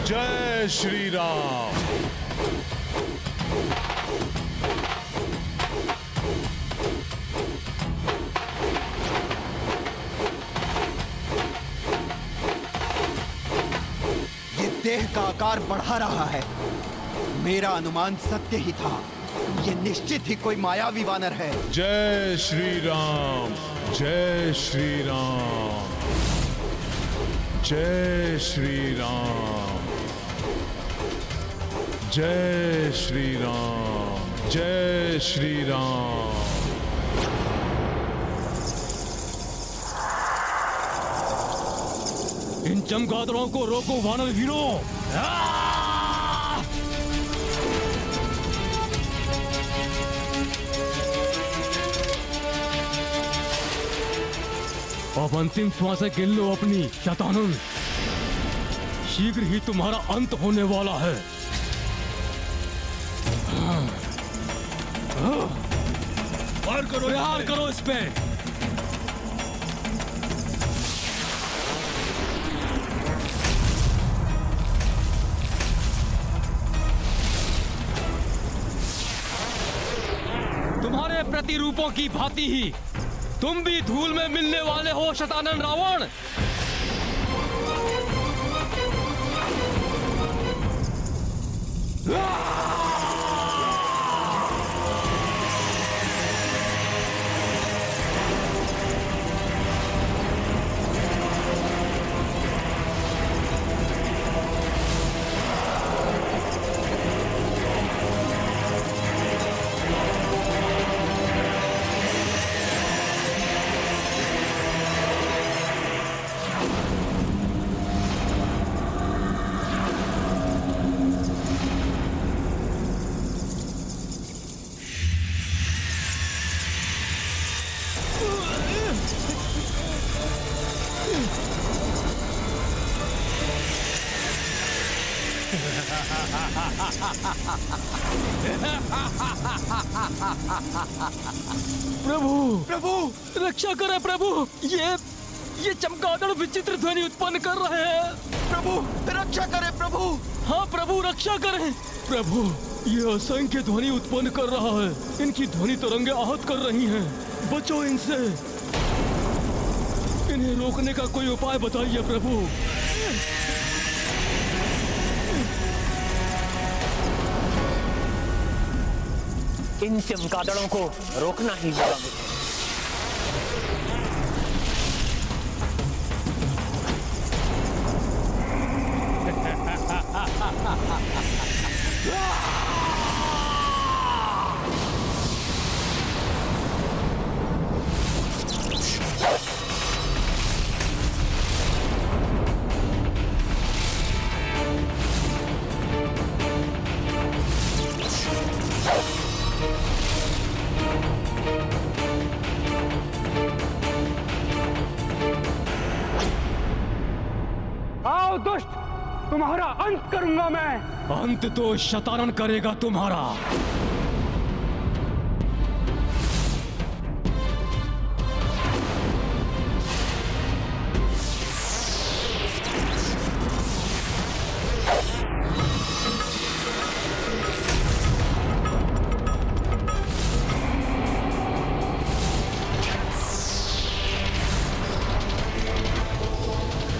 जय श्री राम। ये देह का आकार बढ़ा रहा है। मेरा अनुमान सत्य ही था। ये निश्चित ही कोई मायावी वानर है। जय श्री राम, जय श्री राम, जय श्री राम, जय श्री राम, जय श्री राम। इन चमगादड़ों को रोको वानर वीरों। अब अंतिम श्वासें गिन लो अपनी शैतानों। शीघ्र ही तुम्हारा अंत होने वाला है। वार करो, प्रहार करो इस पे। तुम्हारे प्रतिरूपों की भांति ही तुम भी धूल में मिलने वाले हो शतानन रावण। प्रभु, प्रभु, रक्षा करें प्रभु। ये चमगादड़ विचित्र ध्वनि उत्पन्न कर रहे हैं। प्रभु, रक्षा करें प्रभु। हाँ प्रभु, रक्षा करें प्रभु। ये असंख्य ध्वनि उत्पन्न कर रहा है। इनकी ध्वनि तरंगे आहत कर रही हैं। बचो इनसे। इन्हें रोकने का कोई उपाय बताइए प्रभु। इन चमगादड़ों को रोकना ही होगा मुझे। आओ दुष्ट, तुम्हारा अंत करूंगा मैं। अंत तो शतानन करेगा तुम्हारा।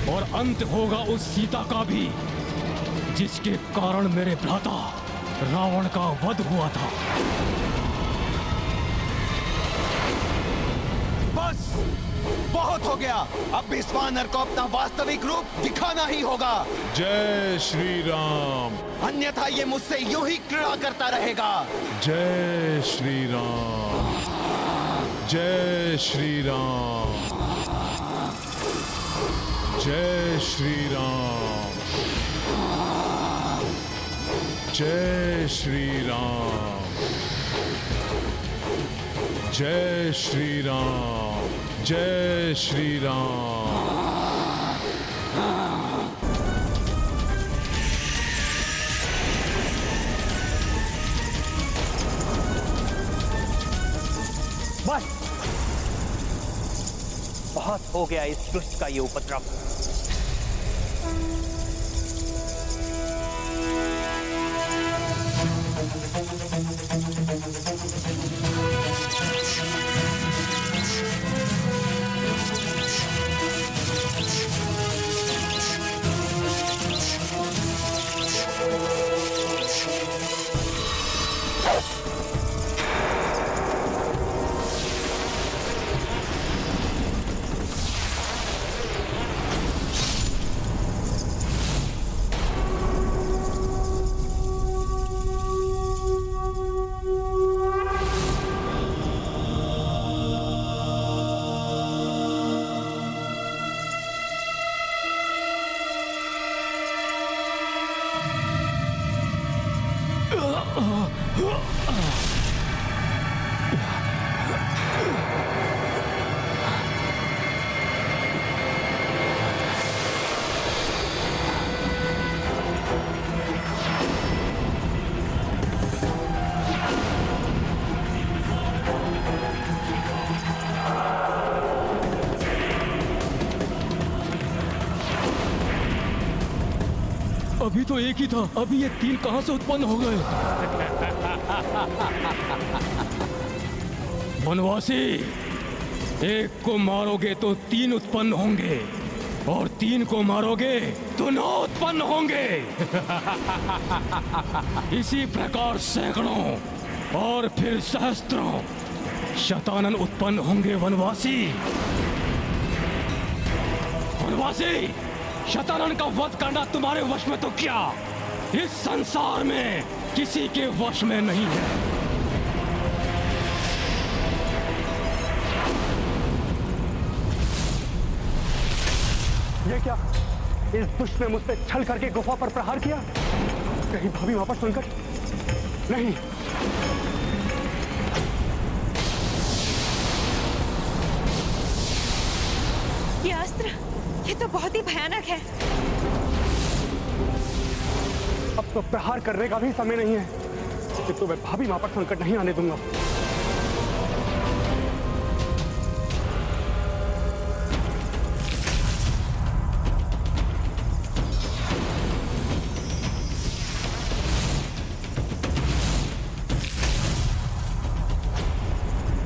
और अंत होगा उस सीता का भी, जिसके कारण मेरे भ्राता रावण का वध हुआ था। बस, बहुत हो गया। अब इस वानर को अपना वास्तविक रूप दिखाना ही होगा। जय श्री राम, अन्यथा ये मुझसे यूं ही क्रीड़ा करता रहेगा। जय श्री राम, जय श्री राम, जय श्री राम, जय श्री राम, जय श्री राम, जय श्री राम। बस, बहुत हो गया इस दुष्ट का ये उपद्रव। अभी तो एक ही था, अभी ये 3 कहां से उत्पन्न हो गए? वनवासी, एक को मारोगे तो 3 उत्पन्न होंगे, और 3 को मारोगे तो 9 उत्पन्न होंगे। इसी प्रकार सैकड़ों और फिर सहस्त्रों शतानन उत्पन्न होंगे। वनवासी, वनवासी, शतानन का वध करना तुम्हारे वश में तो क्या, इस संसार में किसी के वश में नहीं है। ये क्या? इस दुष्ट ने मुझसे छल करके गुफा पर प्रहार किया। कहीं भाभी वापस संकट नहीं। ये अस्त्र, ये तो बहुत ही भयानक है। अब तो प्रहार करने का भी समय नहीं है, कि तो मैं भाभी वापस संकट नहीं आने दूंगा।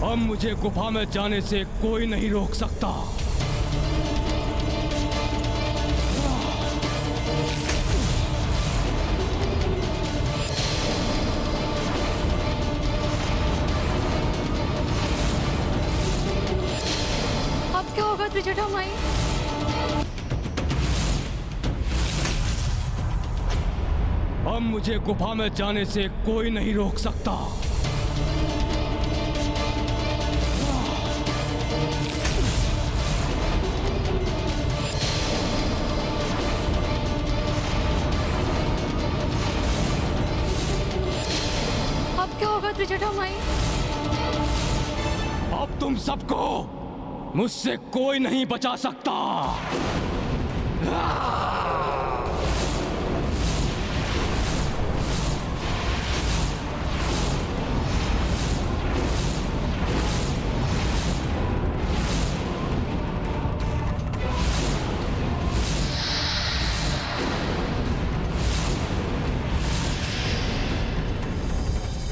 अब मुझे गुफा में जाने से कोई नहीं रोक सकता। अब क्या होगा त्रिजटा माई? अब मुझे गुफा में जाने से कोई नहीं रोक सकता। त्रिजटा माई, अब तुम सबको मुझसे कोई नहीं बचा सकता।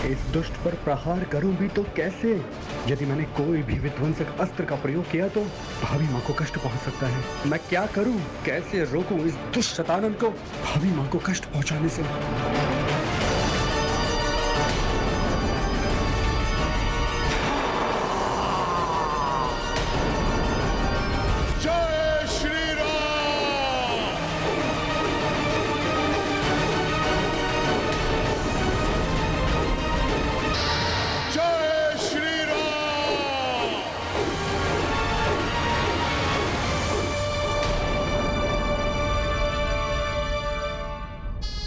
इस दुष्ट पर प्रहार करूं भी तो कैसे? यदि मैंने कोई भी विध्वंसक अस्त्र का प्रयोग किया तो भाभी माँ को कष्ट पहुंच सकता है। मैं क्या करूं? कैसे रोकूं इस दुष्ट शतानन को भाभी माँ को कष्ट पहुंचाने से? जय श्री राम। जय श्री राम।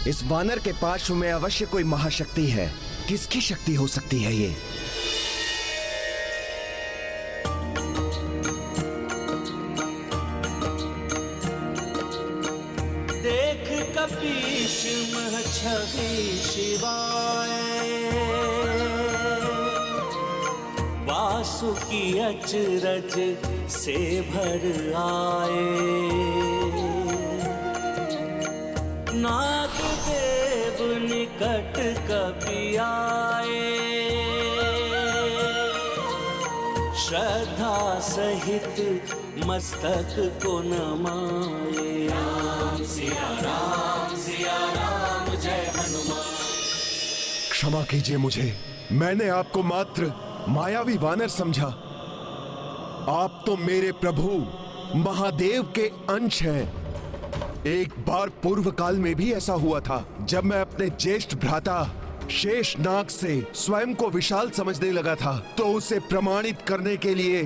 इस वानर के पार्श्व में अवश्य कोई महाशक्ति है। किसकी शक्ति हो सकती है ये? देख कपीश मह छवि शिवाय, वासुकी अचरज से भर आए। नाग देव निकट कपि आए, श्रद्धा सहित मस्तक को नमाए। राम सिया राम जय हनुमान। क्षमा कीजिए मुझे, मैंने आपको मात्र मायावी वानर समझा। आप तो मेरे प्रभु महादेव के अंश हैं। एक बार पूर्व काल में भी ऐसा हुआ था, जब मैं अपने ज्येष्ठ भ्राता शेषनाग से स्वयं को विशाल समझने लगा था, तो उसे प्रमाणित करने के लिए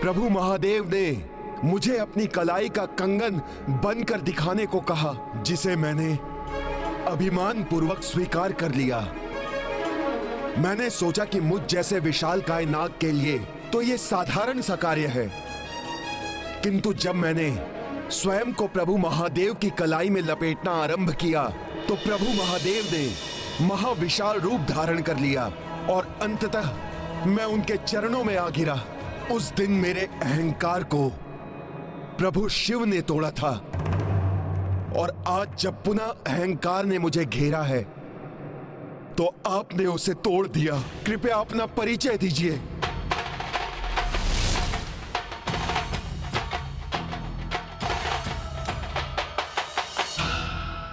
प्रभु महादेव ने मुझे अपनी कलाई का कंगन बनकर दिखाने को कहा, जिसे मैंने अभिमान पूर्वक स्वीकार कर लिया। मैंने सोचा कि मुझ जैसे विशालकाय नाग के लिए तो यह साधारण सा कार्य है, किंतु जब मैंने स्वयं को प्रभु महादेव की कलाई में लपेटना आरंभ किया, तो प्रभु महादेव ने महाविशाल रूप धारण कर लिया और अंततः मैं उनके चरणों में आ गिरा। उस दिन मेरे अहंकार को प्रभु शिव ने तोड़ा था। और आज जब पुनः अहंकार ने मुझे घेरा है तो आपने उसे तोड़ दिया। कृपया अपना परिचय दीजिए।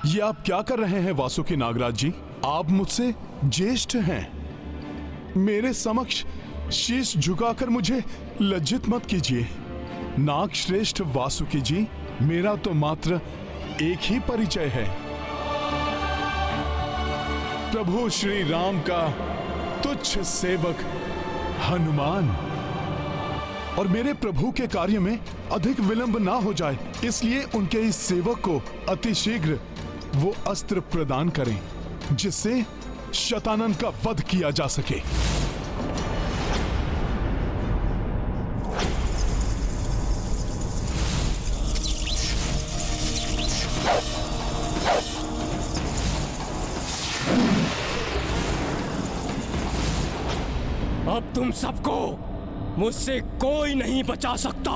ये आप क्या कर रहे हैं वासुकी नागराज जी? आप मुझसे ज्येष्ठ हैं। मेरे समक्ष शीश झुकाकर मुझे लज्जित मत कीजिए। नाग श्रेष्ठ वासुकी जी, मेरा तो मात्र एक ही परिचय है, प्रभु श्री राम का तुच्छ सेवक हनुमान। और मेरे प्रभु के कार्य में अधिक विलंब ना हो जाए, इसलिए उनके इस सेवक को अतिशीघ्र वो अस्त्र प्रदान करें जिससे शतानन का वध किया जा सके। अब तुम सबको मुझसे कोई नहीं बचा सकता।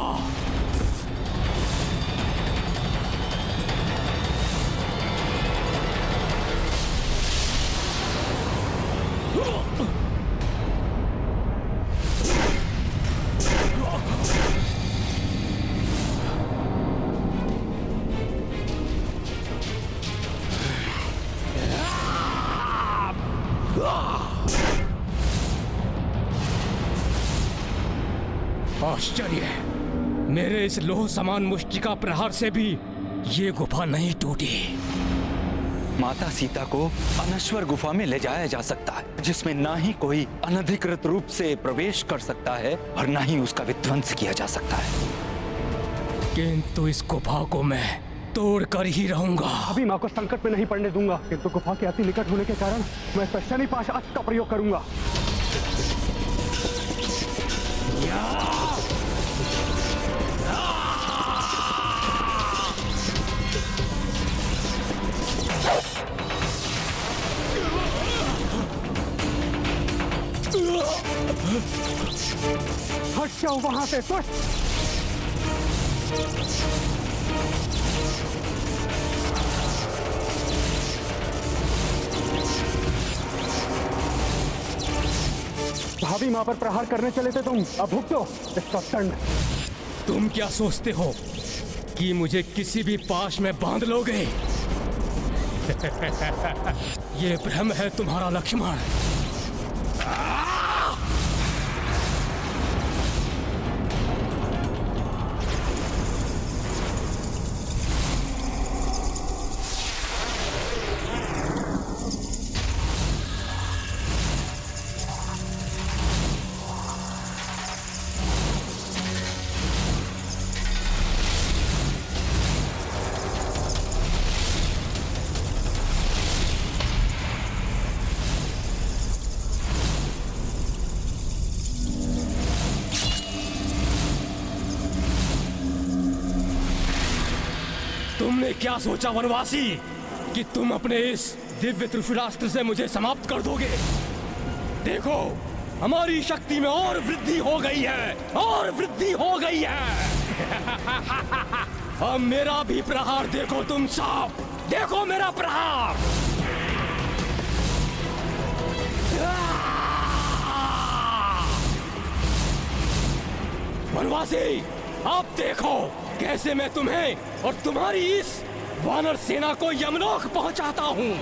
आश्चर्य है, मेरे इस लोह समान मुष्टिका प्रहार से भी ये गुफा नहीं टूटी। माता सीता को अनश्वर गुफा में ले जाया जा सकता है, जिसमें ना ही कोई अनधिकृत रूप से प्रवेश कर सकता है और ना ही उसका विध्वंस किया जा सकता है। किंतु इस गुफा को मैं तोड़ कर ही रहूंगा। अभी माँ को संकट में नहीं पड़ने दूंगा, किंतु गुफा के अति निकट होने के कारण मैं इस शनि पाश अस्त्र का प्रयोग करूंगा। हट जाओ वहां से, दुष्ट! भाभी मां पर प्रहार करने चले थे तुम, अब भुगतो इसका दंड। तुम क्या सोचते हो कि मुझे किसी भी पाश में बांध लोगे? ये भ्रम है तुम्हारा लक्ष्मण। तुमने क्या सोचा वनवासी कि तुम अपने इस दिव्य त्रिशूलास्त्र से मुझे समाप्त कर दोगे? देखो, हमारी शक्ति में और वृद्धि हो गई है, और वृद्धि हो गई है। अब मेरा भी प्रहार देखो तुम सब, देखो मेरा प्रहार। वनवासी, अब देखो कैसे मैं तुम्हें और तुम्हारी इस वानर सेना को यमलोक पहुंचाता हूं।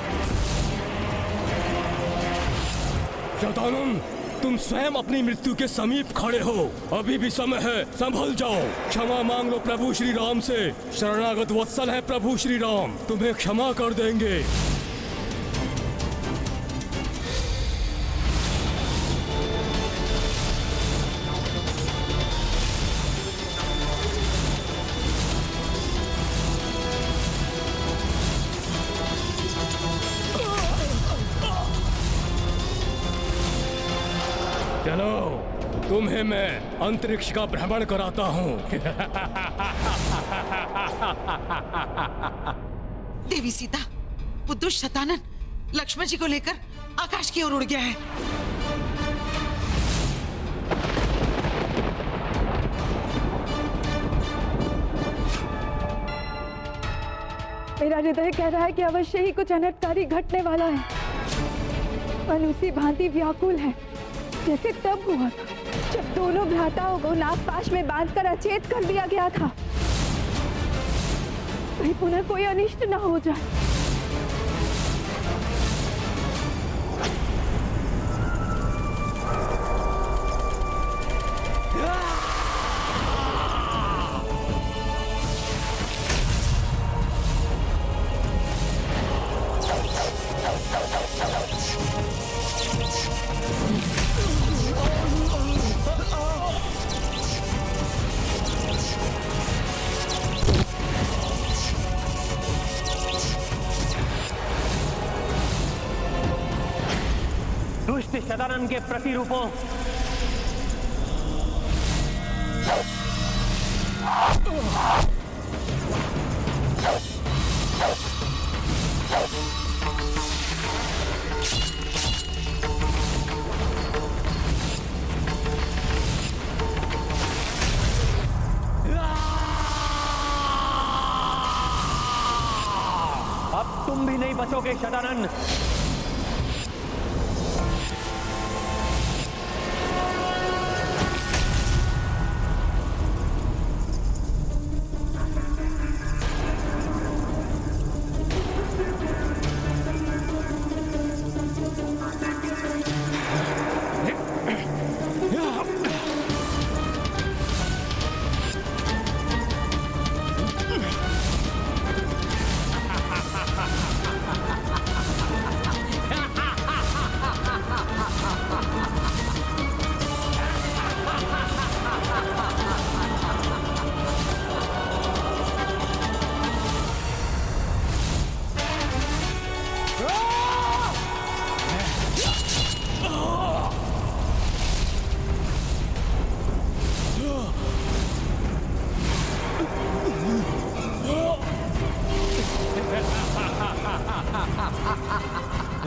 शतानन, तुम स्वयं अपनी मृत्यु के समीप खड़े हो, अभी भी समय है, संभल जाओ। क्षमा मांग लो प्रभु श्री राम से, शरणागत वत्सल है प्रभु श्री राम, तुम्हें क्षमा कर देंगे। चलो, तुम्हें मैं अंतरिक्ष का भ्रमण कराता हूँ। देवी सीता, पुत्र शतानन लक्ष्मण जी को लेकर आकाश की ओर उड़ गया है। मेरा हृदय कह रहा है कि अवश्य ही कुछ अनर्थकारी घटने वाला है। मन उसी भांति व्याकुल है जैसे तब हुआ था जब दोनों भ्राताओं को नागपाश में बांधकर अचेत कर दिया गया था। कहीं पुनः कोई अनिष्ट न हो जाए। दुष्ट शतानन के प्रतिरूपों, अब तुम भी नहीं बचोगे शतानन।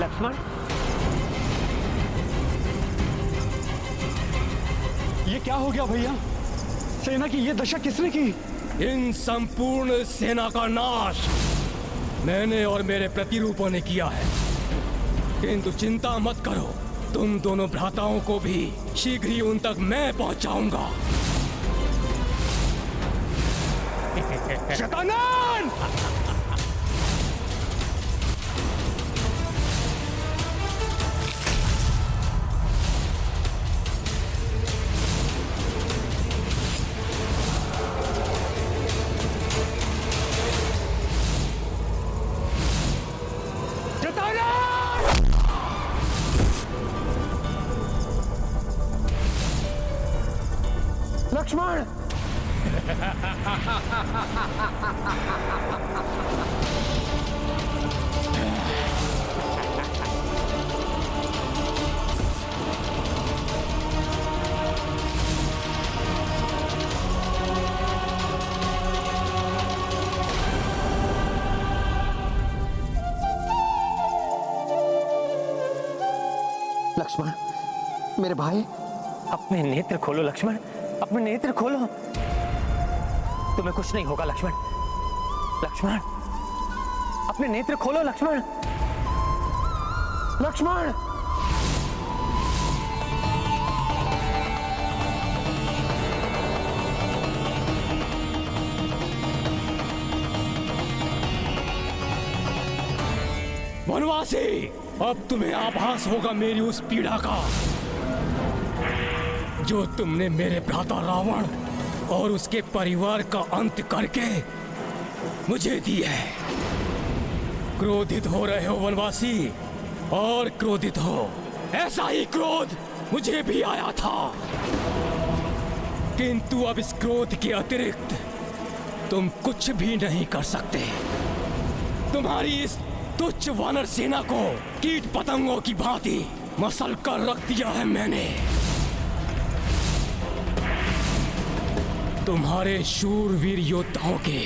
लक्ष्मण, ये क्या हो गया भैया? सेना की ये दशा किसने की? इन संपूर्ण सेना का नाश मैंने और मेरे प्रतिरूपों ने किया है। किंतु चिंता मत करो, तुम दोनों भ्राताओं को भी शीघ्र ही उन तक मैं पहुंचाऊंगा। शतानन! लक्ष्मण! लक्ष्मण, मेरे भाई, अपने नेत्र खोलो लक्ष्मण, अपने नेत्र खोलो। तुम्हें कुछ नहीं होगा लक्ष्मण। लक्ष्मण, अपने नेत्र खोलो लक्ष्मण। लक्ष्मण! वनवासी, अब तुम्हें आभास होगा मेरी उस पीड़ा का जो तुमने मेरे भ्राता रावण और उसके परिवार का अंत करके मुझे दी है। क्रोधित हो रहे हो वनवासी, और क्रोधित हो। ऐसा ही क्रोध मुझे भी आया था, किंतु अब इस क्रोध के अतिरिक्त तुम कुछ भी नहीं कर सकते। तुम्हारी इस तुच्छ वानर सेना को कीट पतंगों की भांति मसल कर रख दिया है मैंने। तुम्हारे शूरवीर योद्धाओं के